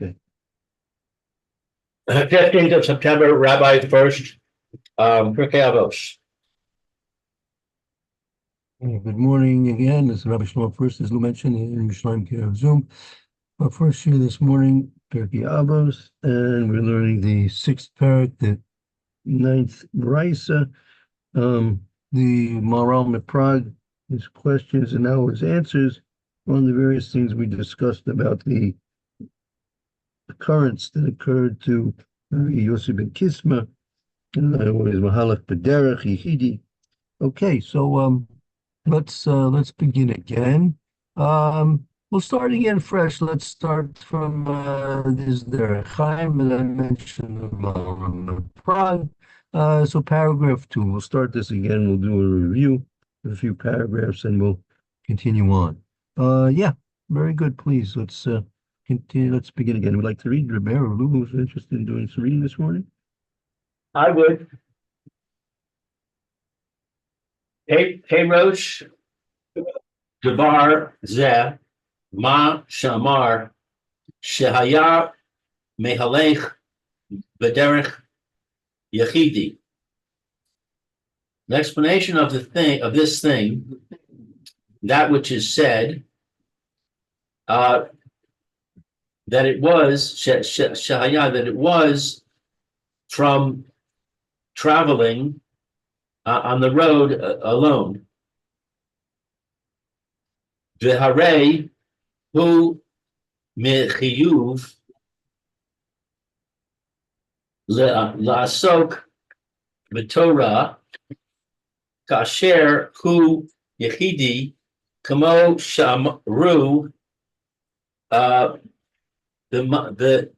Okay. 15th of September, Rabbi Furst, Pierke Avos. Good morning again. This is Rabbi Shlomo Furst, as Lou mentioned, in Yerushalayim Care of Zoom. Our first year this morning, Pierke Avos, and we're learning the sixth parak, the ninth brisa. The Maharal Prague, his questions and now his answers on the various things we discussed about the occurrence that occurred to Yosef ben Kisma, his Mahalach B'derech Yehidi. Okay, so let's begin again. We'll start again fresh. Let's start from this there Chaim, and I mentioned Prague. So paragraph 2. We'll start this again. We'll do a review of a few paragraphs, and we'll continue on. Yeah, very good. Please, let's continue. Let's begin again. Would like to read. Rebbe or Lulu is interested in doing some reading this morning. I would. Hey Rosh, Devar Zeh, Ma Shamar, Shehaya Mehalech, B'derech Yechidi. The explanation of this thing, that which is said, that it was Shehaya, that it was from traveling on the road alone. V'harei hu mechiyuv la'asok b'Torah kasher hu yechidi kamo shamru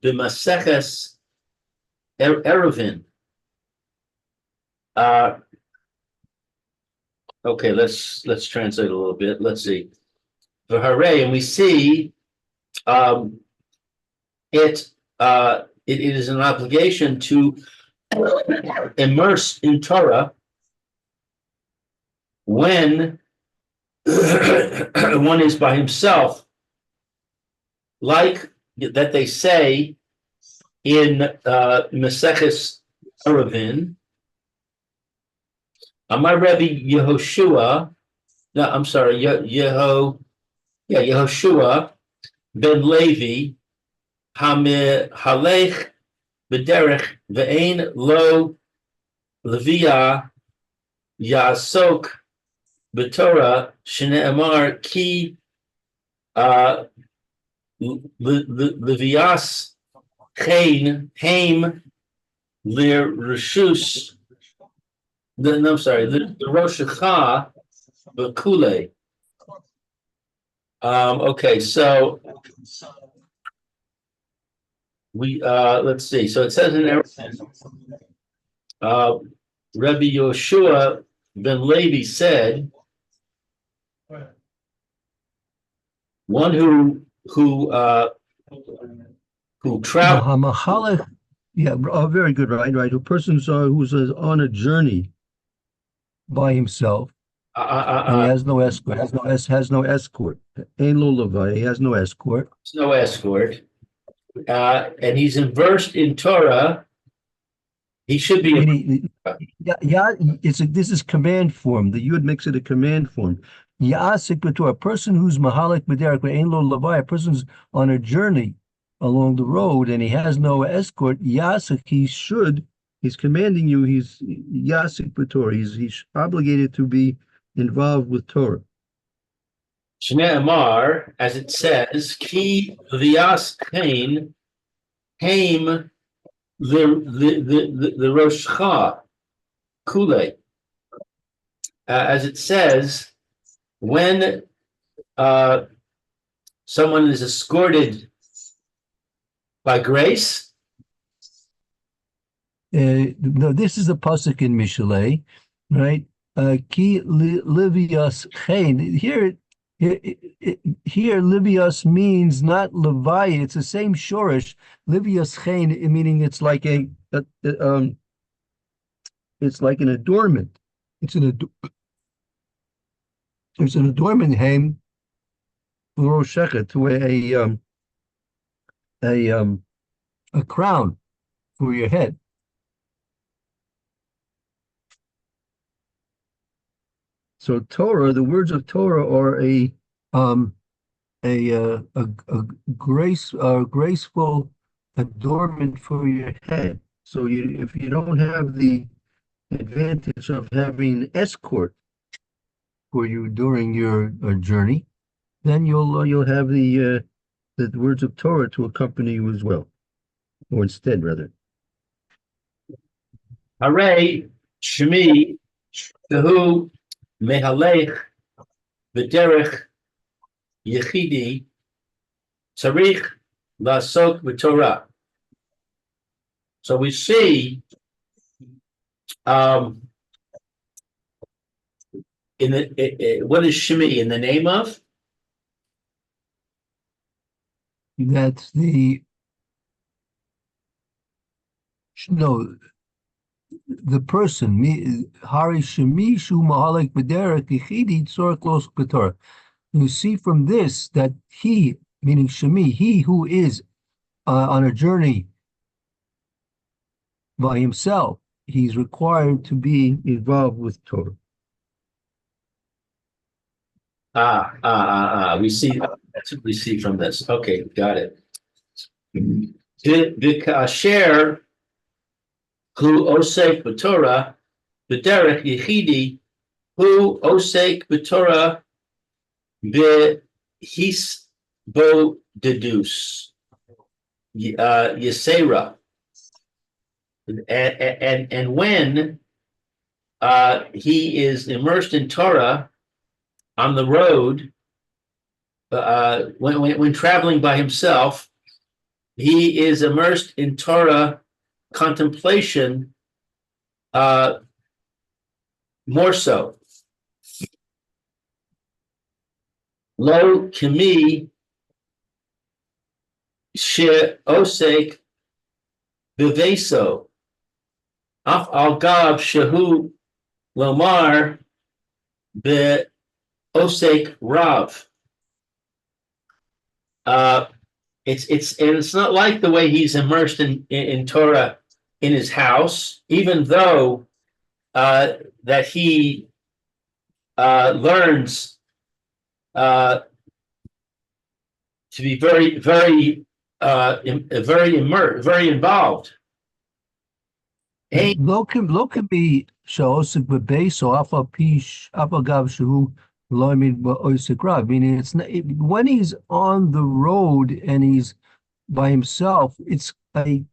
b'maseches eruvin. Okay, let's translate a little bit. Let's see. For hooray, and we see it is an obligation to immerse in Torah when one is by himself, like that they say in Maseches Eruvin. My Rebbe Yehoshua, no, I'm sorry, Yehoshua ben Levi, Halech b'derech ve'ein lo Levia Yasok b'Torah shene'emar ki Levias Chain Haim Lir Rishus. I'm sorry, the Rosh Hashanah B'Kule. Okay, so we let's see. So it says in Rabbi Yoshua ben Levi said, one who traveled. Yeah, very good, right. A person who's on a journey by himself, and he has no escort. Has no escort. Ein lo levai. He has no escort. There's no escort, and he's immersed in Torah. He should be. This is command form. The Yud makes it a command form. Ya'asik b'Torah. A person who's mahalik b'derek ein lo levai. A person's on a journey along the road, and he has no escort. Ya'asik. He's commanding you. He's Yasik b'Torah. He's obligated to be involved with Torah. Shnei Amar, as it says, Ki Vias Hain Haim the Rosh Hashanah Kule. As it says, when someone is escorted by grace. No, this is a pasuk in Mishlei, right? Ki livias chain. Here, livias means not levai. It's the same shorish. Livias chain, meaning it's like it's like an adornment. It's an adornment haim to a a crown for your head. So Torah, the words of Torah are um a graceful adornment for your head. So if you don't have the advantage of having an escort for you during your journey, then you'll have the words of Torah to accompany you as well, or instead rather. Hare Shmi Shehu Mehalech B'derech Yechidi Tzarich Lasok B'Torah. So we see in the what is Shmi in the name of? That's the person. Hari Shemi Shu Mahalek B'derech Yechidi Tzorach Los B'Torah. You see from this that he, meaning Shemi, he who is on a journey by himself, he's required to be involved with Torah. We see that's what we see from this. Okay, got it. The kasher who osek b'Torah b'derech yechidi who osek b'Torah b'his bo dedus yesera, and when he is immersed in Torah on the road, when traveling by himself, he is immersed in Torah contemplation more so. Lo kimi she osek beveso af al gav shehu lomar be osek rav. It's not like the way he's immersed in Torah in his house, even though that he learns to be very immersed, very involved. Lo can be sha'osik b'beis or afagav shehu lo yamin ba'osik rav. Meaning, it's not, when he's on the road and he's by himself, it's a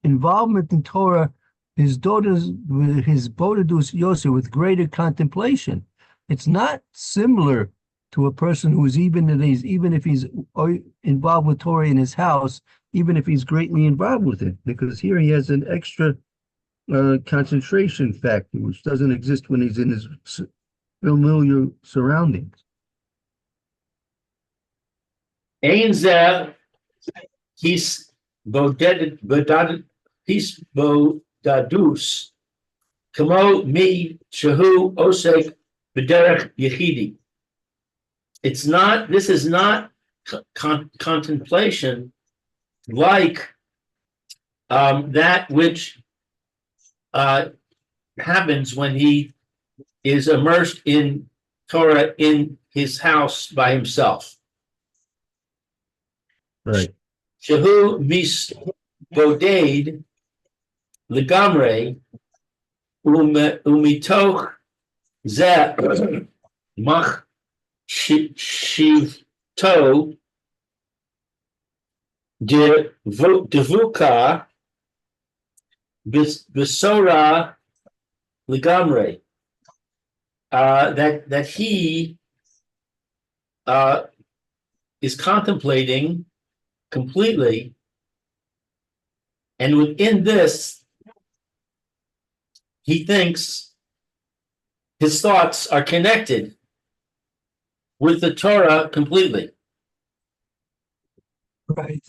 involvement in Torah. His bodedus Yosef with greater contemplation. It's not similar to a person who is even if he's involved with Torah in his house, even if he's greatly involved with it, because here he has an extra concentration factor, which doesn't exist when he's in his familiar surroundings. Ein zeh his bodadus kamo mi shehu osek b'derech yechidi. This is not contemplation like that which happens when he is immersed in Torah in his house by himself. Right. Shehu mis boded legamre umitoch zeh mach shivto devuka besora legamre, that he is contemplating completely, and within this, he thinks his thoughts are connected with the Torah completely. Right.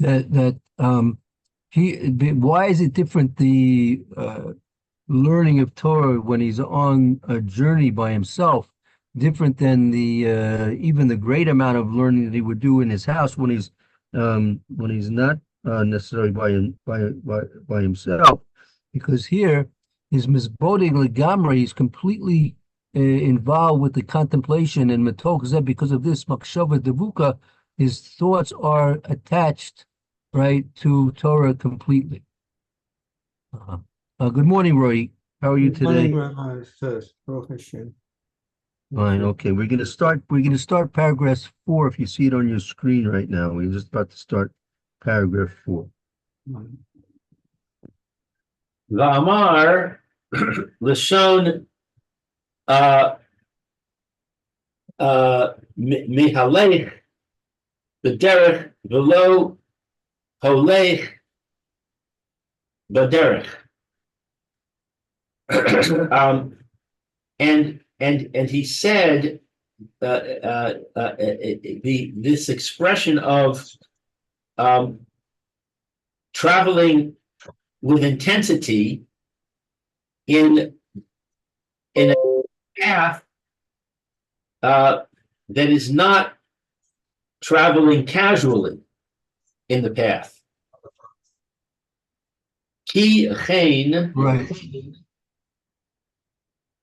Why is it different, the learning of Torah when he's on a journey by himself, different than the even the great amount of learning that he would do in his house when he's not necessarily by himself, because here is misboding legamri. He's completely involved with the contemplation and metok zeh. Because of this makshava devuka, his thoughts are attached, right, to Torah completely. Good morning, Roy. How are you today? Good morning, Rabbi Furst. Baruch Hashem. Fine. Okay, we're gonna start paragraph 4. If you see it on your screen right now, we're just about to start paragraph 4. Va'amar Lashon Mihalech B'derech V'lo Holech B'derech. And he said this expression of traveling with intensity in a path that is not traveling casually in the path. Ki chen Right.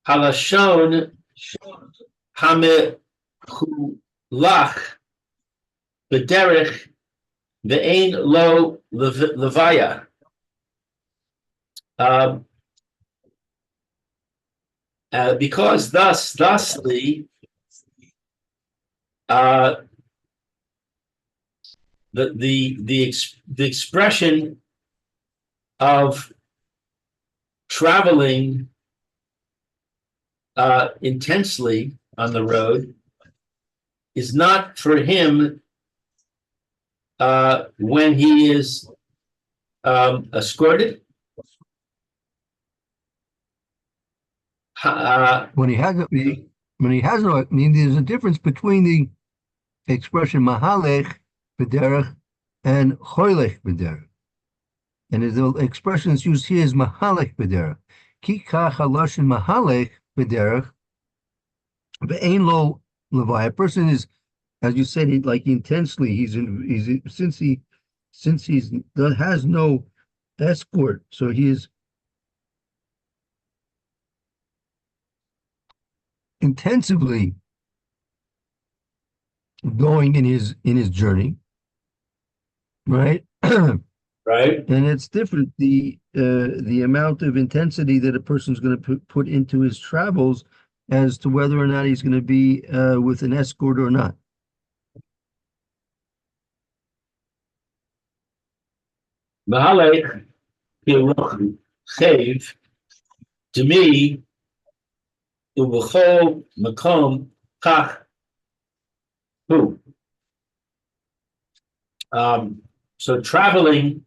halashon hamechulach b'derech ve'ein lo levaya. Because thusly, the expression of traveling intensely on the road is not for him when he is escorted. When he has no, I mean, there's a difference between the expression mahalech b'derech and choilech b'derech, and the expression that's used here is mahalech b'derech. Ki kach haloshin mahalech b'derech ve'ein lo levai. A person is, as you said, like intensely. Since he has no escort, so he is intensively going in his journey, right? Right. And it's different, the amount of intensity that a person's going to put into his travels as to whether or not he's going to be with an escort or not. Mahalech chayv to me ubechol makom kach hu. So traveling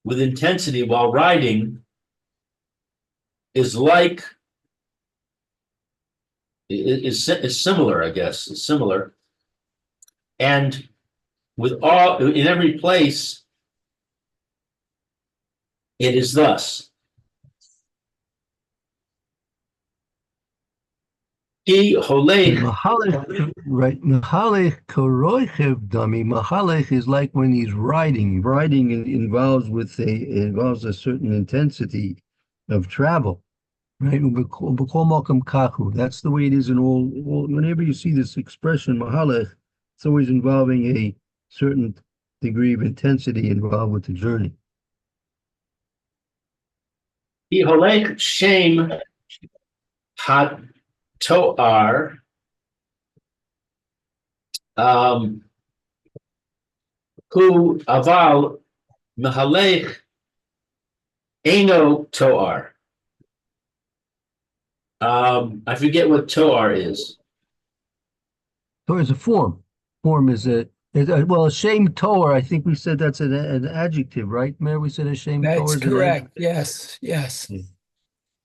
with intensity while riding is similar, I guess. It's similar, and in every place, it is thus. Mahalech, right? Mahalech koroichev dami. Mahalech is like when he's riding. Riding involves a certain intensity of travel, right? That's the way it is in all. Whenever you see this expression mahalech, it's always involving a certain degree of intensity involved with the journey. Shem hat Toar, who aval mehalech eno Toar. I forget what Toar is. Toar is a form. Form is a shame Toar. I think we said that's an adjective, right, Mayor? We said a shame Toar. That's correct. Yes. Yeah. Shame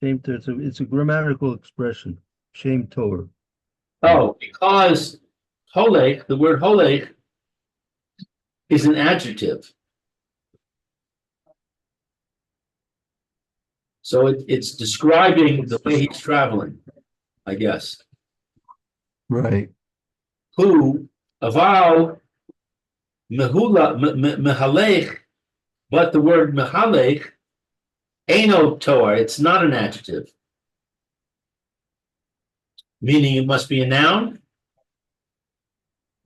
Toar. It's a grammatical expression. Shame Torah. Oh, because holech, the word holech, is an adjective. So it's describing the way he's traveling, I guess. Right. Who aval mehalech, but the word mehalech, eno Torah, it's not an adjective. Meaning it must be a noun?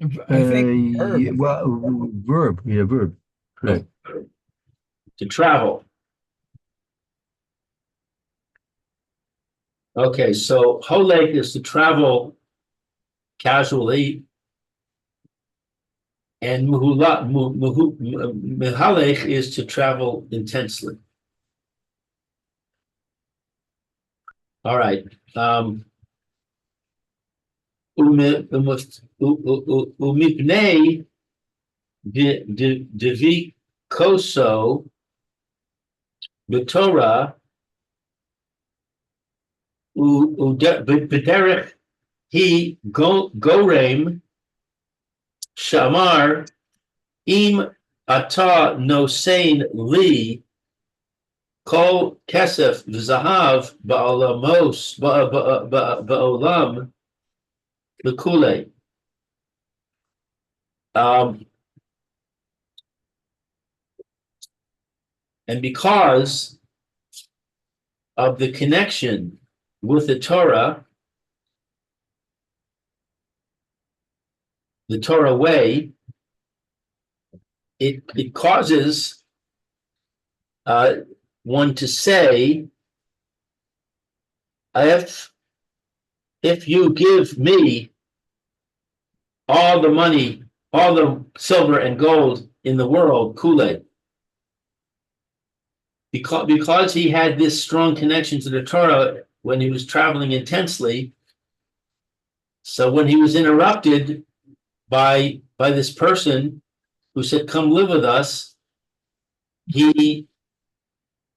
I think verb. Yeah, well, verb. Yeah, verb. Correct. To travel. Okay, so holek is to travel casually, and mehalech is to travel intensely. All right. Umipnei devi koso b'Torah b'derech he gorem shamar im ata nosein li kol kesef v'zahav ba'olam l'kule. And because of the connection with the Torah way, it causes one to say, if you give me all the money, all the silver and gold in the world, Kool-Aid, because he had this strong connection to the Torah when he was traveling intensely. So when he was interrupted by this person who said, "Come live with us," he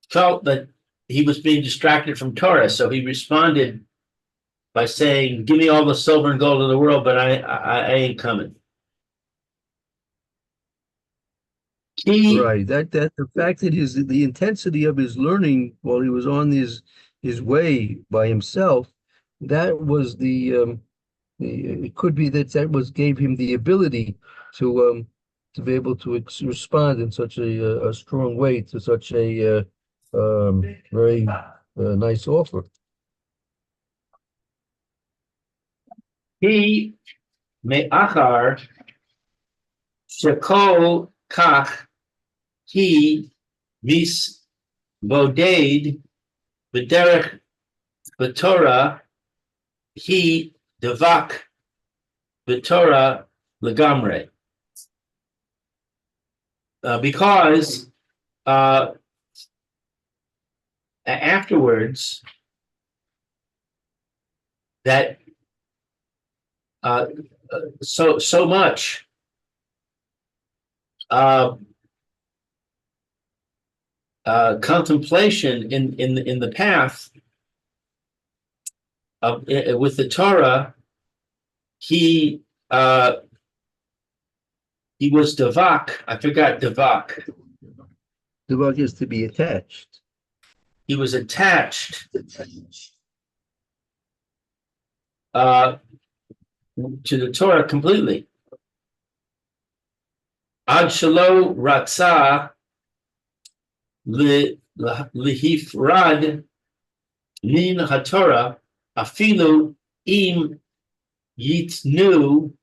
felt that he was being distracted from Torah. So he responded by saying, "Give me all the silver and gold in the world, but I ain't coming." Right. That the fact that the intensity of his learning while he was on his way by himself, that was it could be that was gave him the ability to be able to respond in such a strong way to such a very nice offer. He me'achar shekol kach he mis boded b'derech b'Torah he devak b'Torah legamre. Because afterwards that so much contemplation in the path of with the Torah, he was devak. I forgot devak. Devak is to be attached. He was attached to the Torah completely. Ad shelo ratzah lihifrad min haTorah afilu im yitnu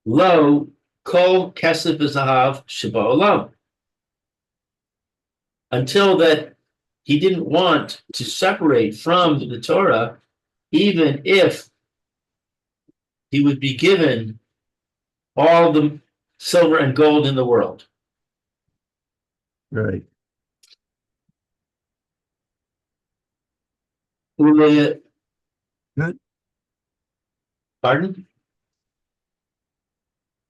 lo kol kesef v'zahav sheba'olam, until that he didn't want to separate from the Torah, even if he would be given all the silver and gold in the world. Right. Good. Pardon?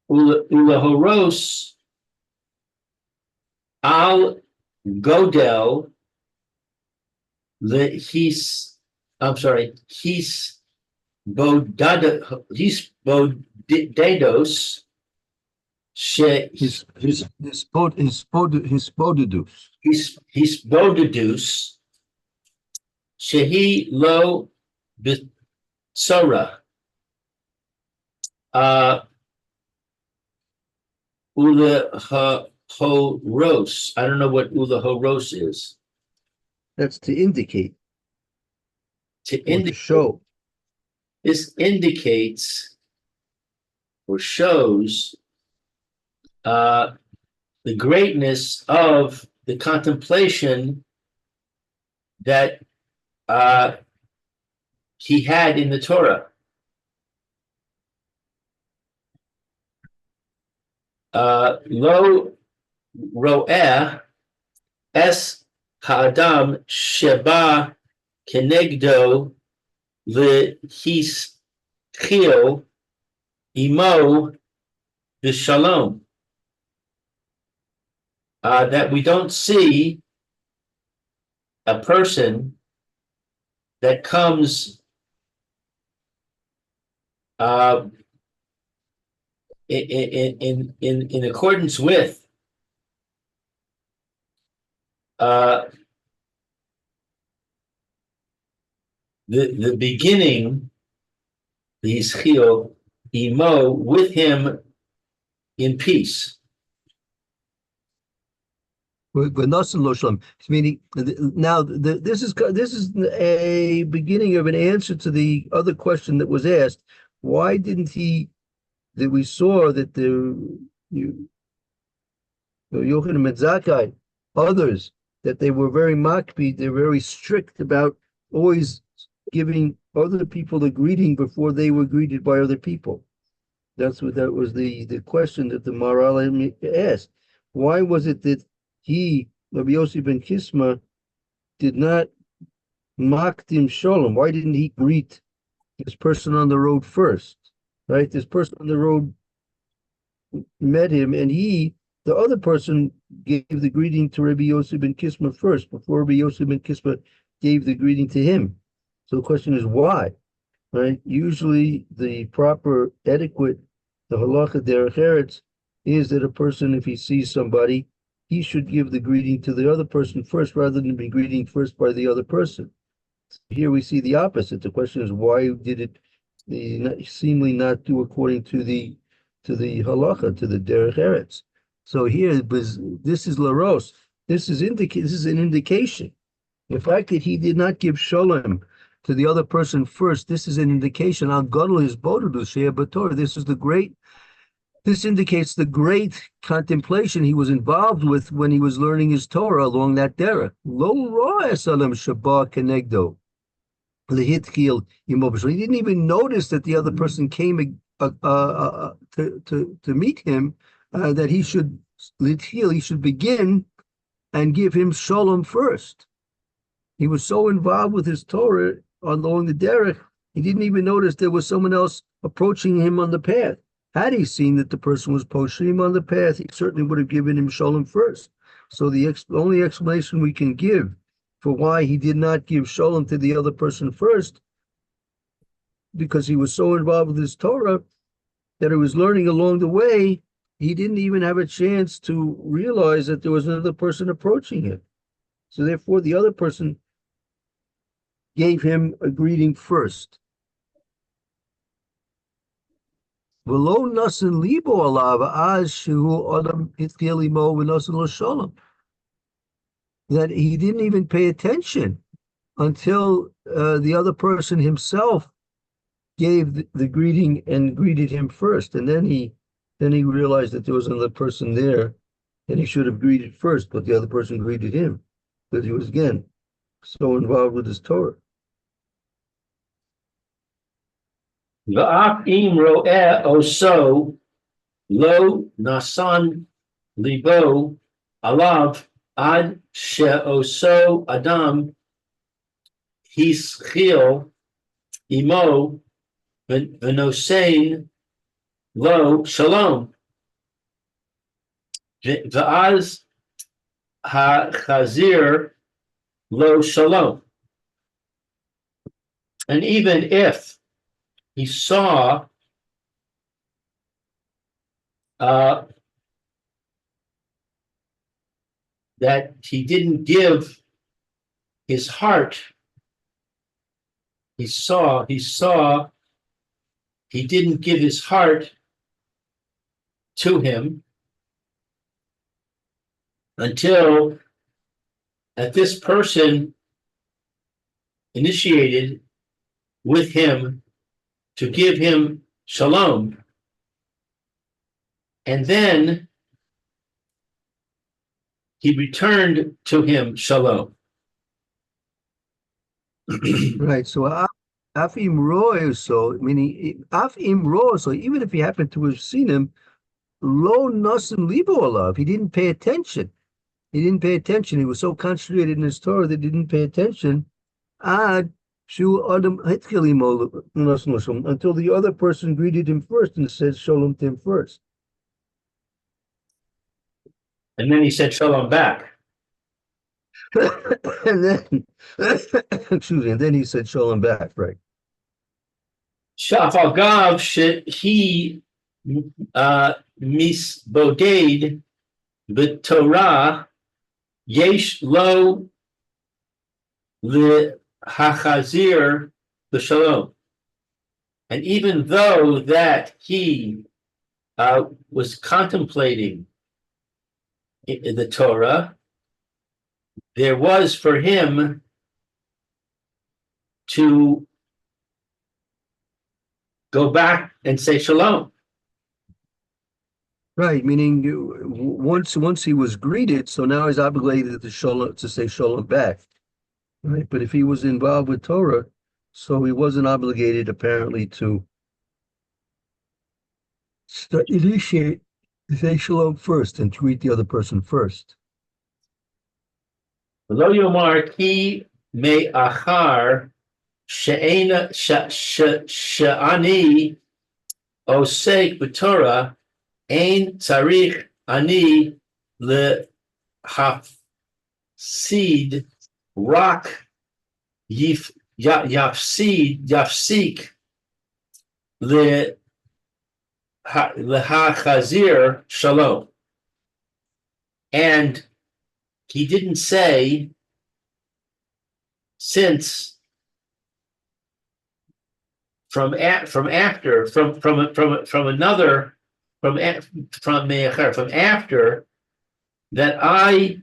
Ulahoros al godel his bodados His bodadus shehi lo bitsora. ulahoros. I don't know what ulahoros is. That's to indicate To or to indicate, show. this indicates or shows the greatness of the contemplation that he had in the Torah. Lo ro'eh es ha'adam sheba kenegdo v'hischil imo v'shalom. That we don't see a person that comes in accordance with the beginning, the Ischil, Imo, with him in peace. But Nasan Lo Shalom. Meaning now this is a beginning of an answer to the other question that was asked. Why didn't he? That we saw that Yochanan and Zakkai, others, that they were very makpid, they're very strict about always giving other people the greeting before they were greeted by other people. That was the question that the Maharal asked. Why was it that he, Rabbi Yossi ben Kisma, did not makdim shalom? Why didn't he greet this person on the road first? Right? This person on the road met him, and the other person, gave the greeting to Rabbi Yossi ben Kisma first, before Rabbi Yossi ben Kisma gave the greeting to him. So the question is why? Right? Usually the proper etiquette, the halacha derech eretz, is that a person, if he sees somebody, he should give the greeting to the other person first, rather than be greeting first by the other person. Here we see the opposite. The question is, why did it seemingly not do according to the halacha, to the derech eretz? So here, this is laros. This is an indication. The fact that he did not give shalom to the other person first, this is an indication. This indicates the great contemplation he was involved with when he was learning his Torah along that derech. Lo ro'eh salam shaba kenegdo lehitchil imo b'shal. He didn't even notice that the other person came to meet him. That he should begin and give him shalom first. He was so involved with his Torah along the derech, he didn't even notice there was someone else approaching him on the path. Had he seen that the person was approaching him on the path, he certainly would have given him shalom first. So the only explanation we can give for why he did not give shalom to the other person first, because he was so involved with his Torah that he was learning along the way, he didn't even have a chance to realize that there was another person approaching him. So therefore, the other person gave him a greeting first. That he didn't even pay attention until the other person himself gave the greeting and greeted him first, and then he realized that there was another person there, and he should have greeted first, but the other person greeted him, because he was again so involved with his Torah. V'af im ro'eh oso lo nasan libo alav ad she'oso adam hischil imo v'nosein lo shalom v'az ha'chazir lo shalom. And even if he saw that he didn't give his heart, he saw he didn't give his heart to him, until that this person initiated with him to give him shalom, and then he returned to him shalom. Right. So af im ro'eh, so meaning af im ro'eh, so even if he happened to have seen him, lo nosim libo alav, he didn't pay attention. He didn't pay attention. He was so concentrated in his Torah that he didn't pay attention. Ad shu adam hitchil imo nosim l'shalom, until the other person greeted him first and said shalom to him first. And then he said shalom back. And then, excuse me, and then he said shalom back, right? Shafal gav he misboded b'Torah yesh lo l'hachazir b'shalom. And even though that he was contemplating in the Torah, there was for him to go back and say shalom. Right, meaning once he was greeted, so now he's obligated to say shalom back. Right, but if he was involved with Torah, so he wasn't obligated apparently to initiate to say shalom first and to greet the other person first. Lo yomar ki me'achar she'ani osek b'Torah ein tzarich ani lehafsid rak yafsik lehachazir shalom. And he didn't say, since from after that I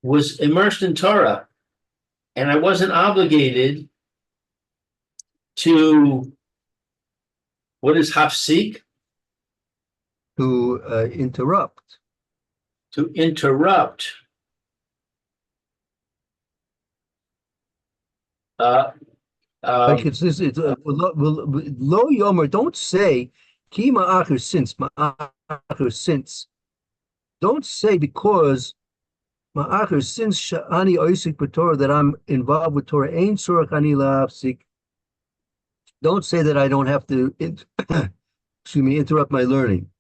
was immersed in Torah and I wasn't obligated to, what is hafsik? To interrupt. To interrupt. Like it's this, it's lo yomer. Don't say ki ma'acher since. Don't say because ma'acher since sha'ani oisik b'Torah that I'm involved with Torah. Ein tzorach ani la'afsik. Don't say that I don't have to interrupt my learning.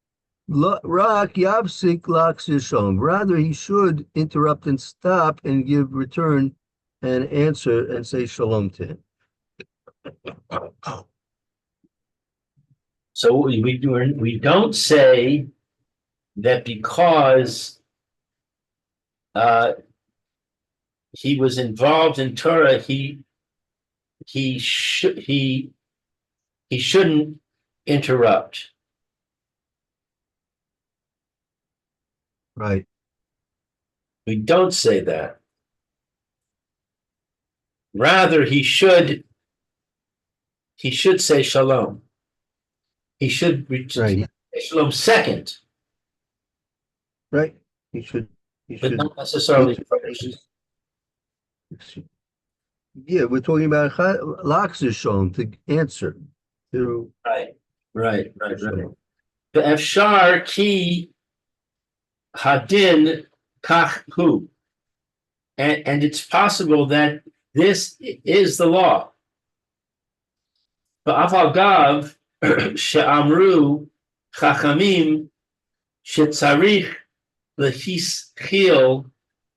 Rak yavsik lachzir shalom. Rather, he should interrupt and stop and give return and answer and say shalom to him. So we don't say that because he was involved in Torah, he shouldn't interrupt. Right. We don't say that. Rather, he should say shalom. He should say shalom second. Right. He should. But not necessarily first. Yeah, we're talking about lachzir shalom, to answer. Right. The efshar ki hadin kach hu. And it's possible that this is the law. Ba'afal gav she'amru chachamim she'tzarich lehischil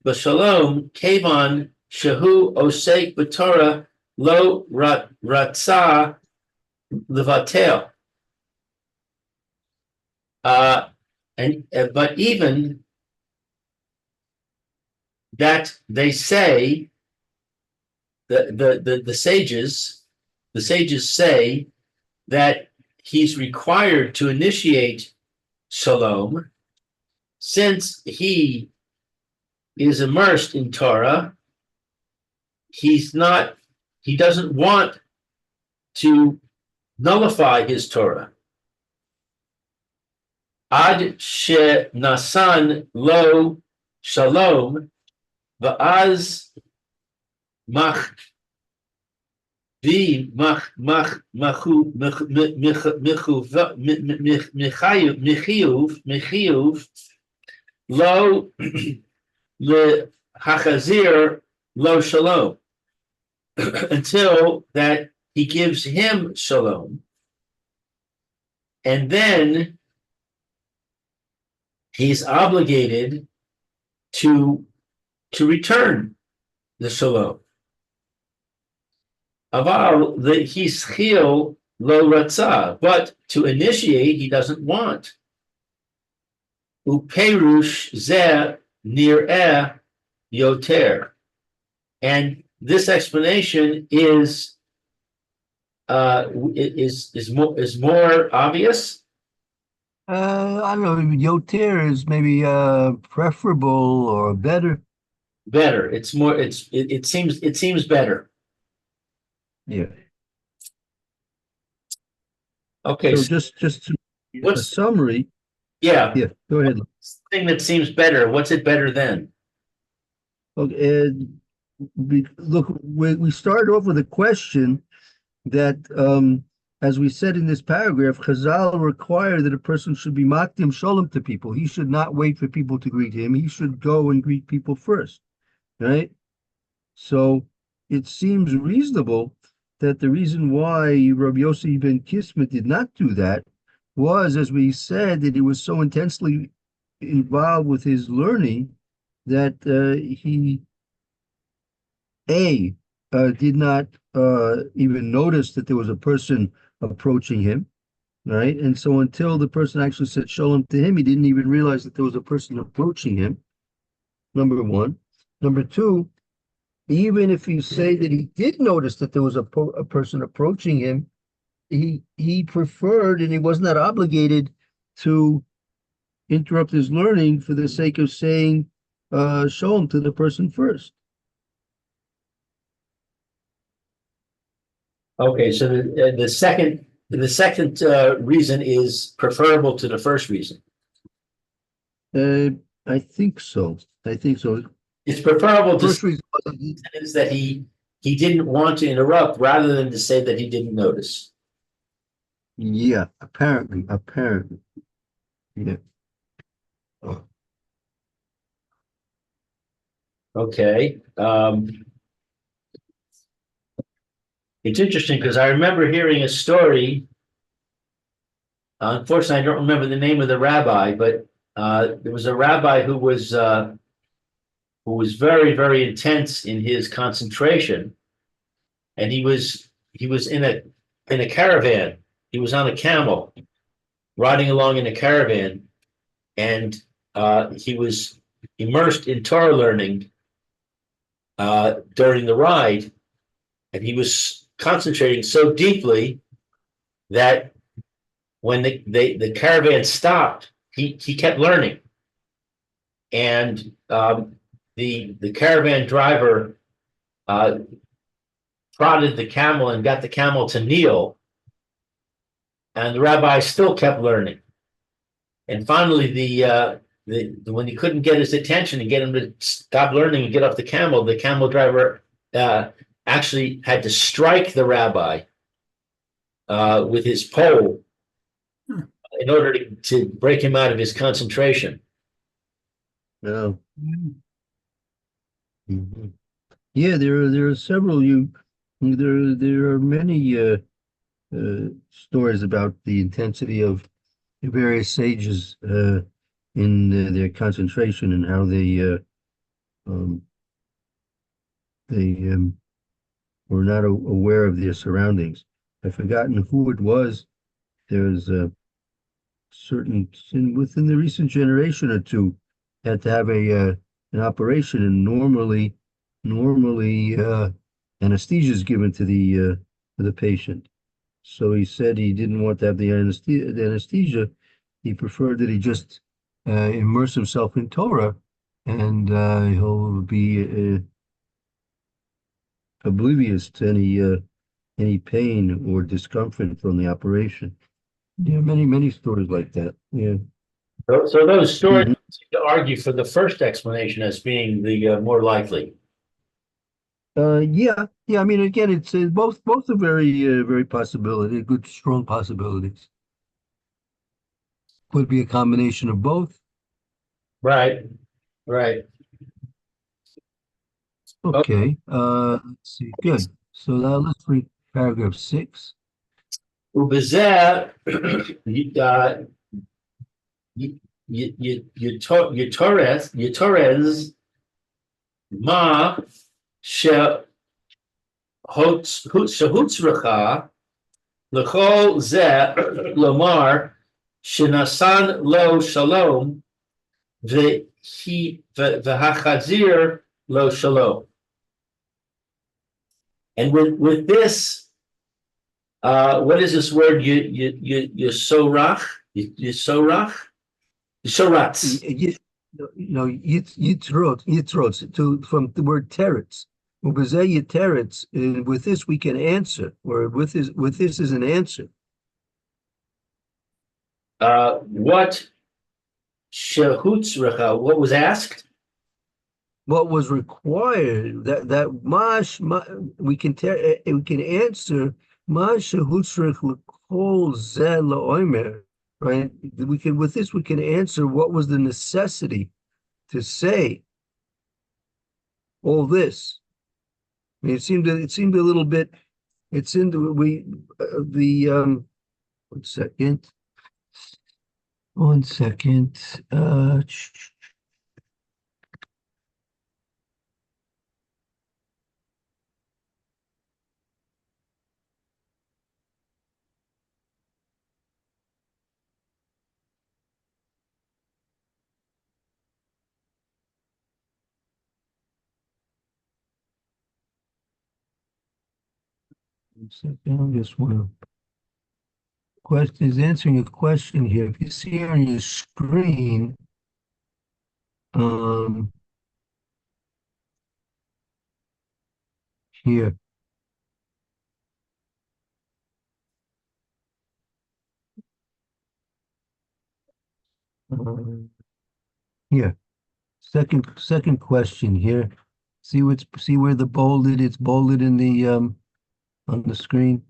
b'shalom kevan shehu osek b'Torah lo ratza levatel. But even that they say, the sages say that he's required to initiate shalom since he is immersed in Torah, he doesn't want to nullify his Torah. Ad she nasan lo shalom va'az mach vi mach machu mechiyuv lo le hachazir lo shalom until that he gives him shalom, and then he's obligated to return the shalom. Aval the hischil lo ratzah, but to initiate he doesn't want. Uperush zeh nir'eh yoter, and this explanation is more obvious. I don't know, yoter is maybe preferable or better. Better. It's more. It seems better. Yeah. Okay. So just to a What's summary. yeah? Yeah, go ahead. Thing that seems better. What's it better than? Okay, look, we started off with a question that, as we said in this paragraph, Chazal require that a person should be makdim shalom to people. He should not wait for people to greet him. He should go and greet people first, right? So it seems reasonable that the reason why Rabbi Yossi ben Kisma did not do that was, as we said, that he was so intensely involved with his learning that he did not even notice that there was a person approaching him, right? And so until the person actually said shalom to him, he didn't even realize that there was a person approaching him, number one. Number two, even if you say that he did notice that there was a person approaching him, he preferred, and he was not obligated to interrupt his learning for the sake of saying shalom to the person first. Okay, so the second reason is preferable to the first reason. I think so. It's preferable to First reason is that he didn't want to interrupt rather than to say that he didn't notice. yeah, apparently. Yeah. Oh. Okay. It's interesting because I remember hearing a story. Unfortunately, I don't remember the name of the rabbi, but there was a rabbi who was very, very intense in his concentration, and he was in a caravan. He was on a camel, riding along in a caravan, and he was immersed in Torah learning during the ride, and he was concentrating so deeply that when the caravan stopped, he kept learning, and the caravan driver prodded the camel and got the camel to kneel, and the rabbi still kept learning. And finally, when he couldn't get his attention and get him to stop learning and get off the camel driver actually had to strike the rabbi with his pole in order to break him out of his concentration. No. Mm-hmm. Yeah, there are several. There are many stories about the intensity of various sages in their concentration and how they were not aware of their surroundings. I've forgotten who it was. There's a certain within the recent generation or two had to have an operation, and normally anesthesia is given to the patient. So he said he didn't want to have the anesthesia. He preferred that he just immerse himself in Torah, and he'll be oblivious to any pain or discomfort from the operation. Yeah, many stories like that. Yeah. So those stories Mhm. seem to argue for the first explanation as being the more likely. Yeah. I mean, again, it's both are very possibility, good, strong possibilities. Could be a combination of both. Right, right. Okay. Let's see. Good. So now let's read paragraph 6. ובזה יתורז מה שהוצרכה לכל זה לומר שנתן לו שלום והחזיר לו שלום. And with this, what is this word? Yisorach? Yisoratz. Yitrot, from the word teretz. Ubezeh yiteretz, with this we can answer, or with this is an answer. What shehutzrecha? What was asked? What was required, that we can answer mash shehutzrech l'kol zeh la'omer, right? With this we can answer what was the necessity to say all this. I mean, it seemed a little bit. It's in the 1 second. 1 second. I just want to question is answering a question here. If you see on your screen, here. Here. Second question here. See where the bolded, it's bolded in the on the screen.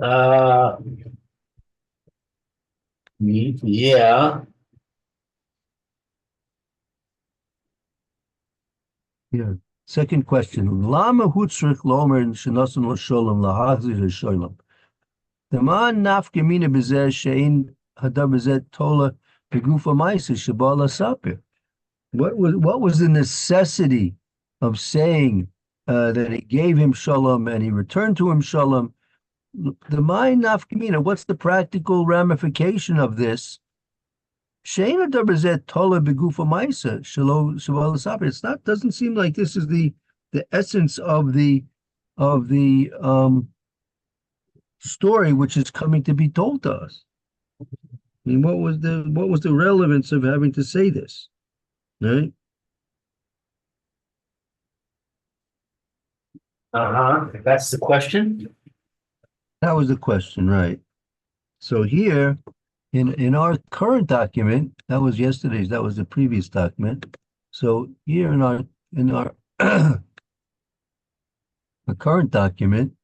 Yeah. Yeah. Second question. Lama hutzrich lomer shenosan l'sholem lahazir l'sholem. The man nafke mina bezeh shein hadar bezeh tola begufa ma'isa shabala sapir. What was the necessity of saying that he gave him shalom and he returned to him shalom? The mind nafkamina. What's the practical ramification of this? Sheina dabazet tola begufa ma'isa shalo shabalasapir. It's not. Doesn't seem like this is the essence of the story which is coming to be told to us. I mean, what was the relevance of having to say this? Right? That's the question. That was the question, right? So here, in our current document, that was yesterday's, that was the previous document. So here in our the current document,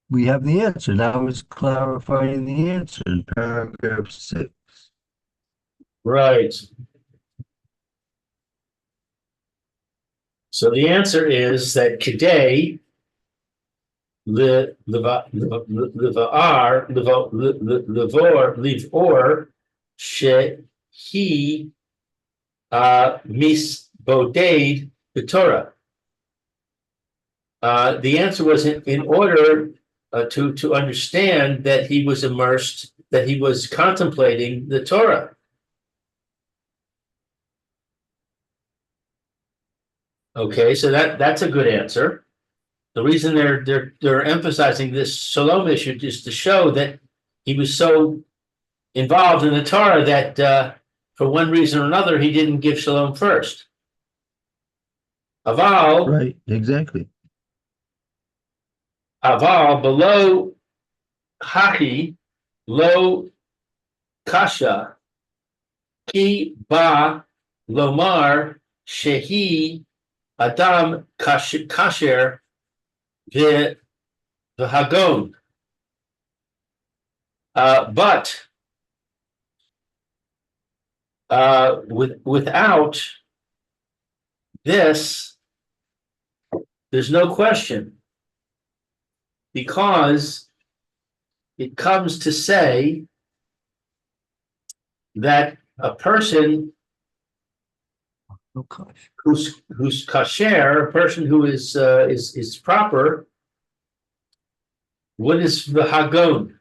we have the answer. Now it's clarifying the answer in paragraph 6. Right. So the answer is that today, livor shehi misboded the Torah. The answer was in order to understand that he was immersed, that he was contemplating the Torah. Okay, so that's a good answer. The reason they're emphasizing this shalom issue is to show that he was so involved in the Torah that for one reason or another he didn't give shalom first. Aval, Right, exactly. below haki, lo kasha, ki ba lomar shehi adam kasher v'hagon. But without this, there's no question, because it comes to say that a person Oh gosh. who's kasher, a person who is proper. What is the hagon?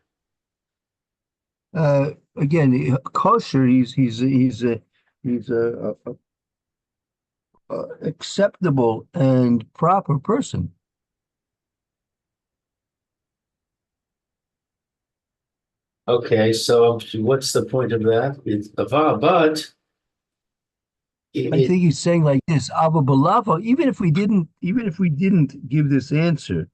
Again, kosher. He's a acceptable and proper person. Okay, so what's the point of that? It's ava, but I think he's saying like this, Abba Balava, even if we didn't give this answer,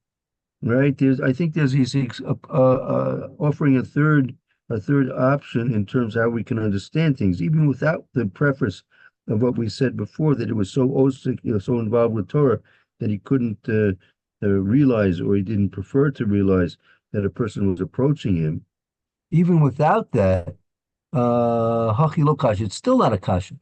right? I think he's offering a third option in terms of how we can understand things, even without the preface of what we said before, that it was so involved with Torah that he couldn't realize, or he didn't prefer to realize, that a person was approaching him. Even without that, Hachi lo kasha, it's still not a kasha.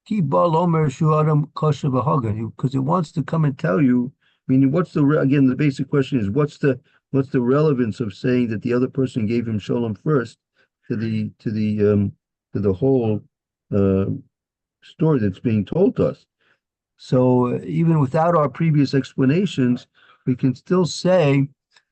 Ki ba lomer shu adam kasha v'hagan, because it wants to come and tell you. I mean, again, the basic question is, what's the relevance of saying that the other person gave him shalom first to the whole uh, story that's being told to us? So even without our previous explanations, we can still say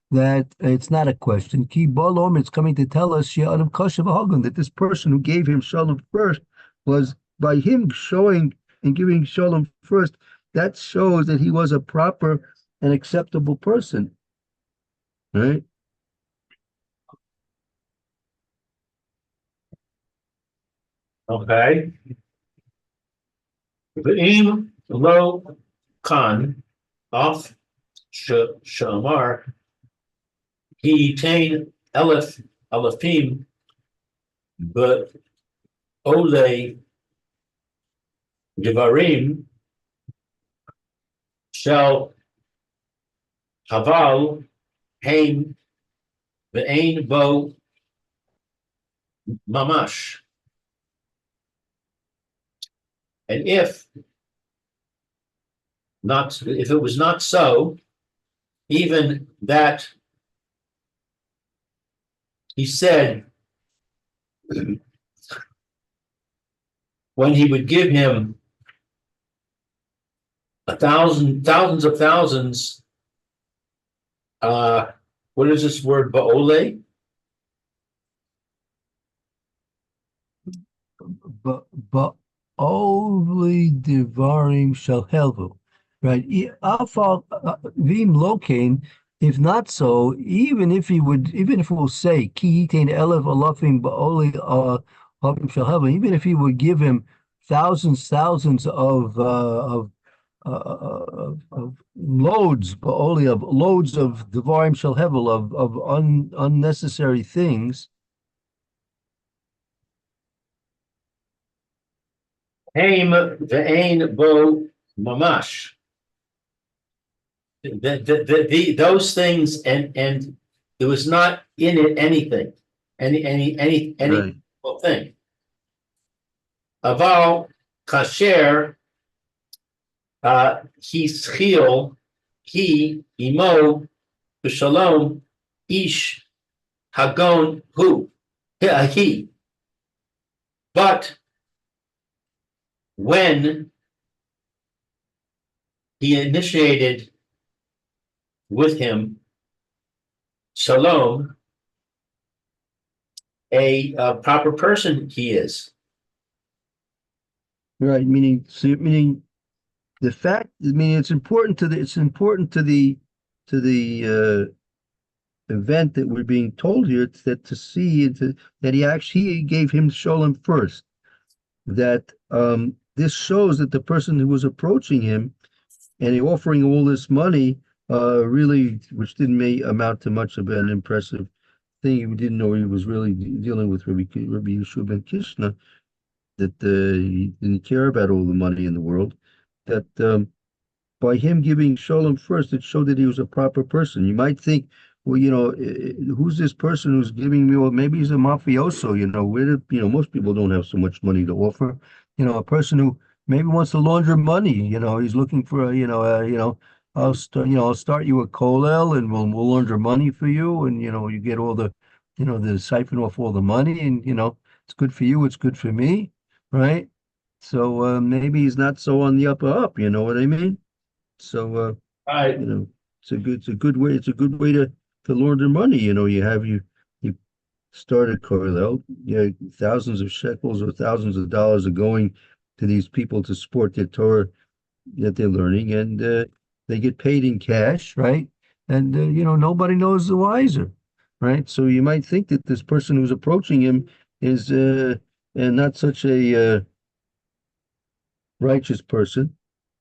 that it's not a question. Ki bolom, it's coming to tell us that this person who gave him shalom first was, by him showing and giving shalom first, that shows that he was a proper and acceptable person, right? okay. V'im lo kan off shamar he tain elefim but ole devarim shall haval haim ve'ein bo mamash. And if it was not so, even that he said when he would give him thousands of thousands, what is this word, ba'ole? But only devarim shall helvu, right? Vim locain. If not so, even if it will say ki yitain elef alafim ba'oli havim shall helvu, even if he would give him thousands of loads, ba'oli, of loads of devarim shall hevel, of unnecessary things. Haim ve'ein bo mamash. Those things, and it was not in it anything, any Right. thing. Aval kasher he schil he imo b'shalom ish hagon hu he. But when he initiated with him shalom, a proper person he is. Right, meaning the fact. I mean, it's important to the event that we're being told here, it's that to see that he gave him Sholem first. That this shows that the person who was approaching him and he offering all this money, really, which didn't may amount to much of an impressive thing. He didn't know he was really dealing with Rabbi Yeshua ben Kishna, that he didn't care about all the money in the world. That by him giving Sholem first, it showed that he was a proper person. You might think, well, who's this person who's giving me? Well, maybe he's a mafioso. Most people don't have so much money to offer. A person who maybe wants to launder money. He's looking for I'll start you a kollel and we'll launder money for you, and you get all the siphon off all the money, and it's good for you, it's good for me, right? So maybe he's not so on the up. You know what I mean? So I, it's a good way. It's a good way to launder money. You start a kollel. Thousands of shekels or thousands of dollars are going to these people to support their Torah that they're learning, and they get paid in cash, right? And nobody knows the wiser, right? So you might think that this person who's approaching him is and not such a righteous person.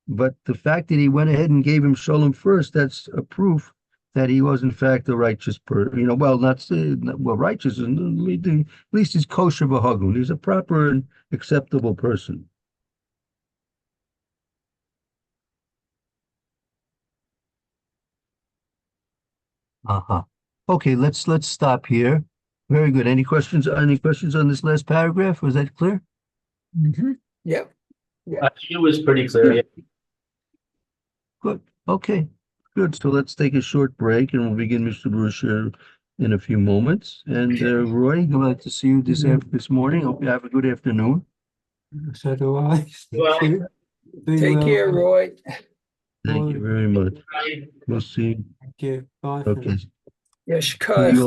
But the fact that he went ahead and gave him Sholem first, that's a proof that he was in fact a righteous person. Righteous, and at least he's kosher v'hagun. He's a proper and acceptable person. Uh-huh. Okay, let's stop here. Very good. Any questions? Any questions on this last paragraph? Was that clear? Yep. I think it was pretty clear. Yeah. Good. Okay. Good. So let's take a short break, and we'll begin Mr. Brusher in a few moments. And Roy, glad to see you this morning. Hope you have a good afternoon. So do I. Well, Take care, Roy. Thank you very much. I- We'll see. Thank you. Bye. for Okay. now. Yes, See you